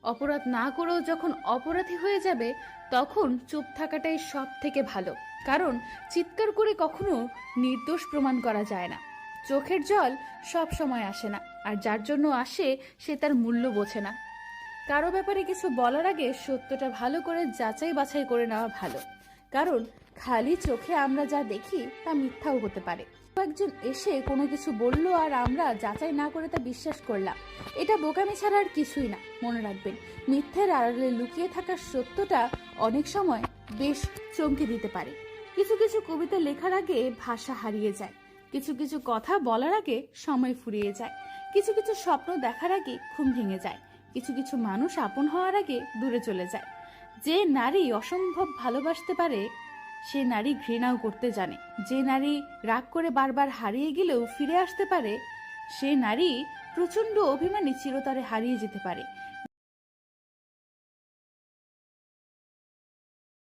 অপরাধ না করেও যখন অপরাধী হয়ে যাবে তখন চুপ থাকাটাই সব থেকে ভালো। কারণ চিৎকার করে কখনো নির্দোষ প্রমাণ করা যায় না। চোখের জল সব সময় আসে না, আর যার জন্য আসে সে তার মূল্য বোঝে না। কারো ব্যাপারে কিছু বলার আগে সত্যটা ভালো করে যাচাই বাছাই করে নেওয়া ভালো। কারণ খালি চোখে আমরা যা দেখি তা মিথ্যাও হতে পারে। একজন এসে কোনো কিছু বললো আর আমরা যাচাই না করে তা বিশ্বাস করলাম, এটা বোকামি ছাড়া আর কিছুই না। মনে রাখবেন, মিথ্যের আড়ালে লুকিয়ে থাকার সত্যটা অনেক সময় বেশ চমকে দিতে পারে। কিছু কিছু কবিতা লেখার আগে ভাষা হারিয়ে যায়, কিছু কিছু কথা বলার আগে সময় ফুরিয়ে যায়, কিছু কিছু স্বপ্ন দেখার আগে ঘুম ভেঙে যায়, কিছু কিছু মানুষ আপন হওয়ার আগে দূরে চলে যায়। যে নারী অসম্ভব ভালোবাসতে পারে সে নারী ঘৃণাও করতে জানে। যে নারী রাগ করে বারবার হারিয়ে গেলেও ফিরে আসতে পারে সে নারী প্রচন্ড অভিমানী চিরতরে হারিয়ে যেতে পারে।